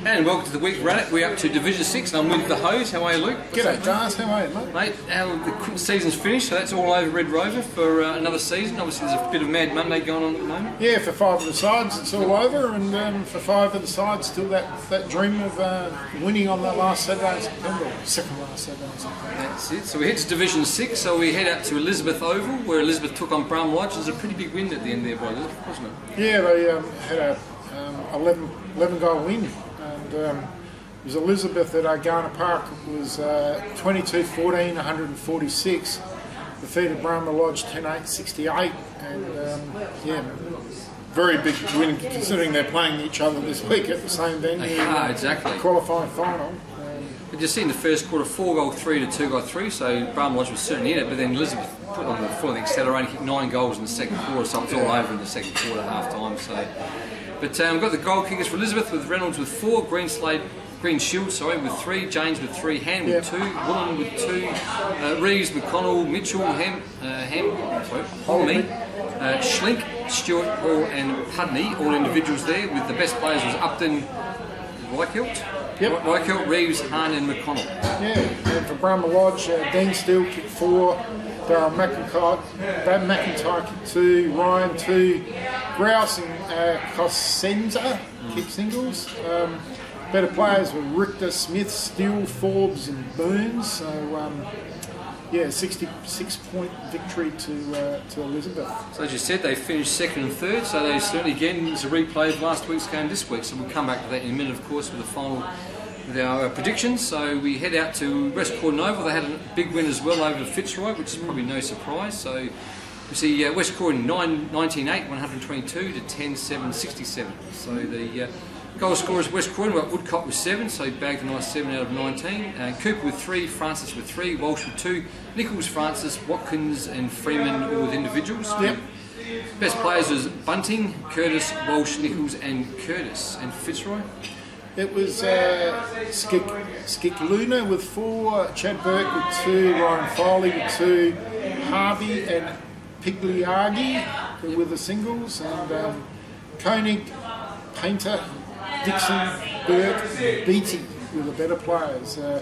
And welcome to the week run it. We're up to Division 6 and I'm with the hose. How are you, Luke? G'day, Dars. How are you, mate? Mate, the season's finished, so that's all over Red Rover for another season. Obviously there's a bit of Mad Monday going on at the moment. Yeah, for 5 of the sides it's all over, and for 5 of the sides still that dream of winning on that last Saturday in September, second last Saturday in September. That's it. So we head to Division 6, so we head out to Elizabeth Oval, where Elizabeth took on Brum Lodge. It was a pretty big win at the end there by Elizabeth, wasn't it? Yeah, they had a 11 goal win, and it was Elizabeth at Garner Park. It was 22-14, 146. Defeated Brum Lodge 10-8, 68, and yeah, very big win considering they're playing each other this week at the same venue. Exactly. Qualifying final. But you see in the first quarter, 4-3 to 2-3, so Brum Lodge was certainly in it, but then Elizabeth put on the full of the accelerator, kicked 9 goals in the second quarter, so it's all over in the second quarter, half time. So. But we've got the goal kickers for Elizabeth with Reynolds with 4, Green Shield with 3, James with 3, Hand with 2, Woolen with 2, Reeves, McConnell, Mitchell, Holme, Schlink, Stewart, Hall and Pudney, all individuals there, with the best players was Upton, Reichelt, Reeves, Hahn and McConnell. Yeah, and for Brum Lodge, Dean Steele kicked 4, Darryl McIntyre kicked 2, Ryan 2, Grouse and Cosenza kicked singles. Better players were Richter, Smith, Steele, Forbes and Burns. So yeah, 66-point victory to Elizabeth. So as you said, they finished second and third, so they certainly, again, it's a replay of last week's game this week, so we'll come back to that in a minute, of course, with the final, with our predictions. So we head out to West Croydon Oval. They had a big win as well over Fitzroy, which is probably no surprise. So we see West Croydon 19-8, 122 to 10-7, 67. So the goal scorers West Croydon, Woodcock with 7, so he bagged a nice 7 out of 19. Cooper with 3, Francis with 3, Walsh with 2, Nichols, Francis, Watkins and Freeman all with individuals. Yep. Best players was Bunting, Curtis, Walsh, Nichols and Curtis. And Fitzroy? It was Skick Luna with 4, Chad Burke with 2, Ryan Foley with 2, Harvey and Pigliagi with the singles, and Koenig, Painter, Dixon, Burke, Beatty with the better players. A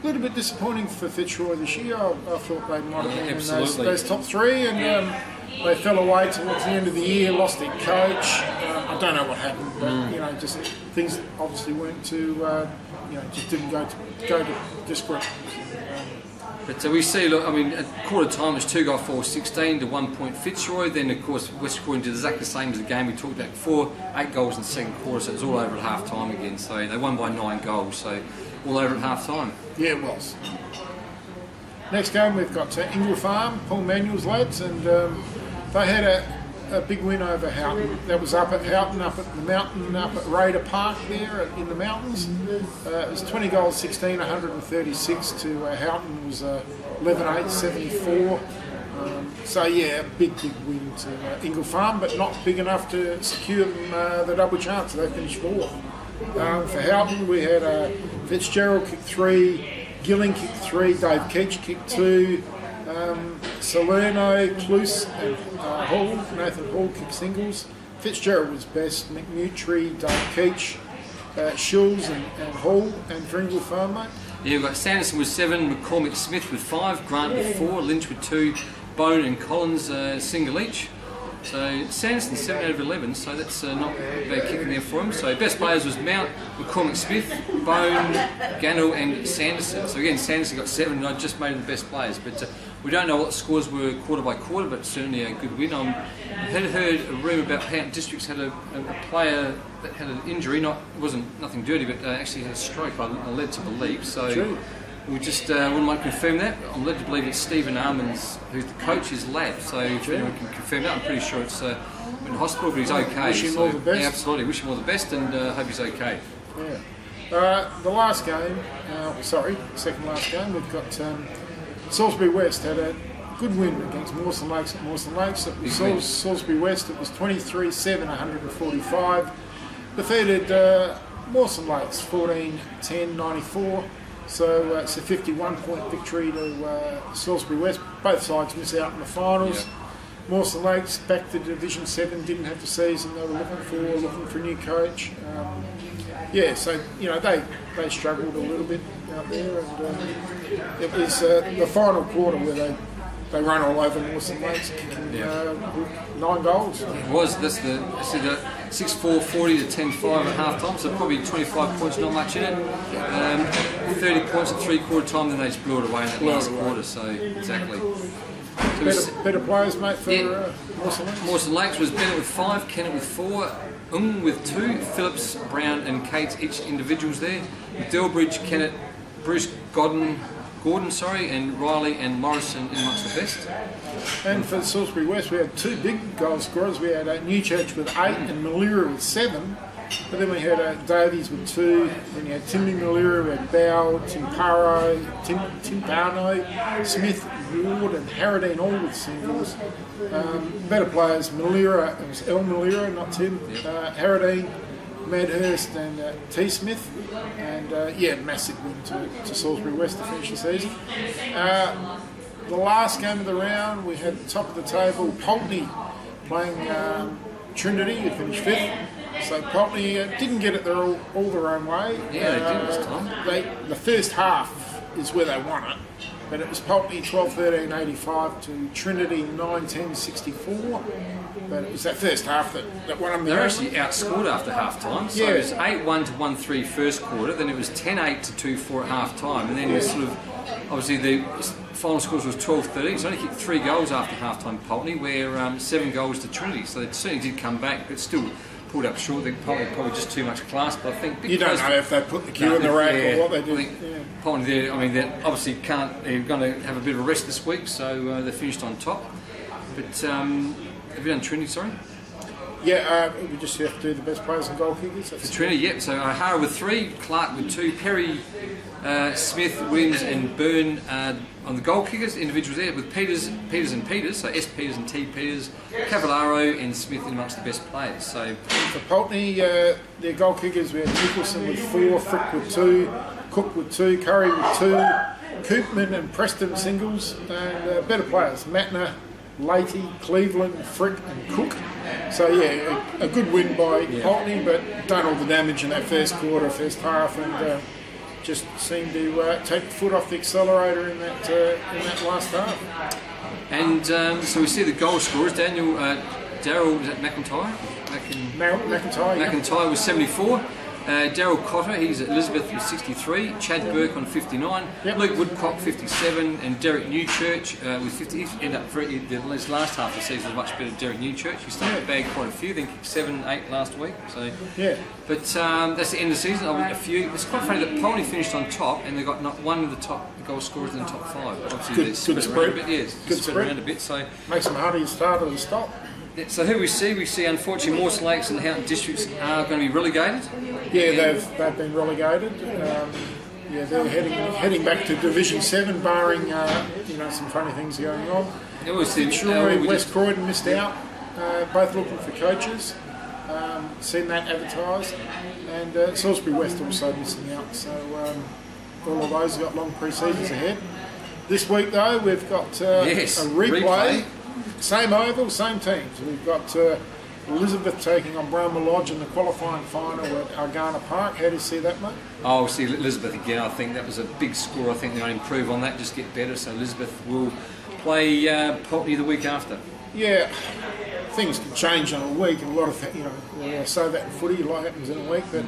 little bit disappointing for Fitzroy this year. I thought they might have been in those top 3, and they fell away towards the end of the year, lost their coach. I don't know what happened, but you know, just things obviously weren't too, you know, just didn't go to discredit. But we see, look, I mean, at quarter time it was 2-4, 16 to 1 point Fitzroy. Then, of course, West Croydon did exactly the same as the game we talked about before. 8 goals in the second quarter, so it was all over at half time again. So they won by 9 goals, so all over at half time. Yeah, it was. Next game we've got Ingle Farm, Paul Manuel's lads, and they had a big win over Houghton. That was up at Houghton, up at the mountain, up at Raider Park there in the mountains. It was 20 goals, 16, 136 to Houghton was 11-8, 74. So yeah, a big win to Ingle Farm, but not big enough to secure them the double chance. They finished 4th. For Houghton we had Fitzgerald kicked 3, Gilling kicked 3, Dave Keach kicked 2, Salerno, Cluse and Hall, Nathan Hall kicked singles. Fitzgerald was best, McNutri, Dave Keach, Schulz and Hall, and for Ingle Farm, mate. Yeah, we've got Sanderson with 7, McCormick Smith with 5, Grant with 4, Lynch with 2, Bone and Collins single each. So Sanderson 7 out of 11, so that's not a bad kick in there for him. So best players was Mount, McCormick Smith, Bone, Gannell and Sanderson. So again, Sanderson got 7 and I just made him the best players. But we don't know what the scores were quarter by quarter, but certainly a good win. I had heard a rumour about Houghton Districts had a player that had an injury, nothing dirty, but actually had a stroke, I'm led to believe. So True. we just wouldn't like to confirm that. I'm led to believe it's Stephen Armans, who's the coach, his lad. So if anyone can confirm that, I'm pretty sure it's in hospital, but he's okay. Wish him all the best. Yeah, absolutely, wish him all the best, and hope he's okay. Yeah. The last game, second last game, we've got Salisbury West had a good win against Mawson Lakes at Mawson Lakes. It was Salisbury West. It was 23-7, 145. Defeated Mawson Lakes 14-10, 94. So it's a 51-point victory to Salisbury West. Both sides miss out in the finals. Yep. Mawson Lakes back to Division 7, didn't have the season they were looking for a new coach. Yeah, so they struggled a little bit out there, and it was the final quarter where they run all over Mawson Lakes, kicking 9 goals. It was. That's the 6-4, 40 to 10-5 at half time, so probably 25 points, not much in it. 30 points at 3/4 time, then they just blew it away in that last quarter. So exactly. So better players, mate, for Mawson Lakes. Mawson Lakes was Bennett with 5, Kennett with 4, with 2, Phillips, Brown and Cates each individuals there. Delbridge, Kennett, Bruce Gordon, and Riley and Morrison in amongst the best. And for Salisbury West, we had 2 big goal scorers. We had Newchurch with 8 and Malira with 7. But then we had Davies with 2. Then you had Timmy Malira, we had Bow, Timpano, Smith, Ward and Harradine all with singles. Better players, Malira, it was El Malira, not Tim, Harradine, Madhurst and T. Smith. And massive win to Salisbury West to finish the season. The last game of the round, we had the top of the table, Pulteney playing Trinity, who finished 5th. So Pulteney didn't get it there all their own way. Yeah, they did this time. The first half is where they won it, but it was Pulteney 12-13-85 to Trinity 9-10-64. But it was that first half that won them. They were actually outscored after half time. So it was 8-1 to 1-3 first quarter, then it was 10-8 to 2-4 at half time, and then it was sort of obviously the final scores was 12-13. So only kicked 3 goals after half time, Pulteney, where 7 goals to Trinity. So they certainly did come back, but still pulled up short. They probably just too much class, but I think you don't know if they put the cue in the rack or what they do. Pulteney there, I mean, they obviously they're going to have a bit of a rest this week, so they finished on top. But have you done Trinity, sorry? Yeah, we just have to do the best players and goal kickers. For Trinity, yep. So O'Hara with 3, Clark with 2, Perry, Smith, Williams and Byrne on the goal kickers, individuals there with Peters and Peters, so S. Peters and T. Peters, Cavallaro and Smith in amongst the best players. So for Pulteney, their goal kickers, we had Nicholson with 4, Frick with 2, Cook with 2, Curry with 2, Koopman and Preston singles, and better players, Matner, Leahy, Cleveland, Frick and Cook. So a good win by Pulteney, but done all the damage in that first quarter, first half, and just seemed to take the foot off the accelerator in that last half. And so we see the goal scorers. Daryl, is that McIntyre? McIntyre was 74. Daryl Cotter, he's at Elizabeth with 63, Chad Burke on 59, Luke Woodcock 57, and Derek Newchurch with 50. He ended up this last half of the season was much better. Derek Newchurch, he started to bag quite a few, then kicked 7, 8 last week. So but that's the end of the season. A few. It's quite funny that Pulteney finished on top, and they got not one of the top goal scorers in the top 5. Obviously, they spread around a bit. Yeah, spread around a bit. So makes them harder to start or to stop. So who we see unfortunately Mawson Lakes and Houghton districts are going to be relegated. Yeah, they've been relegated. They're heading back to Division 7, barring some funny things going on. Troy, West Croydon missed out, both looking for coaches. Seen that advertised, and Salisbury West also missing out. So all of those have got long pre-seasons ahead. This week though, we've got a replay. Same oval, same teams. We've got Elizabeth taking on Bramah Lodge in the qualifying final at Argana Park. How do you see that, mate? Oh, we'll see Elizabeth again. I think that was a big score. I think they're going to improve on that, just get better. So Elizabeth will play Pulteney the week after. Yeah, things can change in a week, and a lot of I say that in footy, a lot happens in a week, but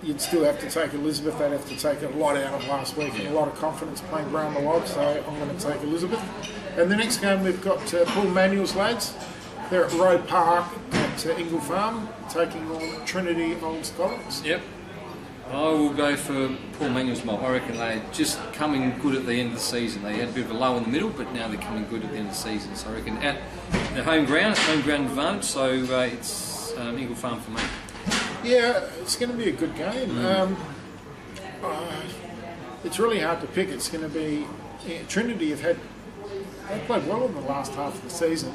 you'd still have to take Elizabeth. They'd have to take a lot out of last week and a lot of confidence playing Bramah Lodge, so I'm going to take Elizabeth. And the next game we've got Paul Manuel's lads. They're at Roe Park at Ingle Farm, taking on Trinity Old Scollets. Yep. I will go for Paul Manuel's mob. I reckon they're just coming good at the end of the season. They had a bit of a low in the middle, but now they're coming good at the end of the season. So I reckon at the home ground advantage, so it's Ingle Farm for me. Yeah, it's going to be a good game. It's really hard to pick. It's going to be Trinity they've played well in the last half of the season.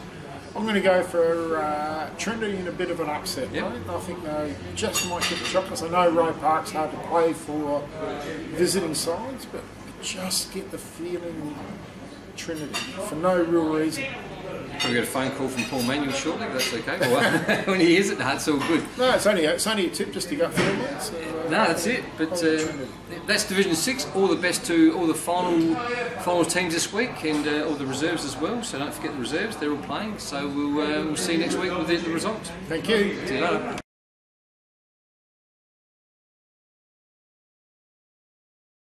I'm going to go for Trinity in a bit of an upset. Yep. Right? I think they just might get the chocolates. I know Roe Park's hard to play for visiting sides, but I just get the feeling Trinity for no real reason. Probably get a phone call from Paul Manuel shortly, but that's okay. Well, when he hears it, that's all good. No, it's only a tip just to go through it. So, No, that's it. But that's Division 6. All the best to all the final teams this week, and all the reserves as well. So don't forget the reserves; they're all playing. So we'll see you next week with the results. thank you. See you later.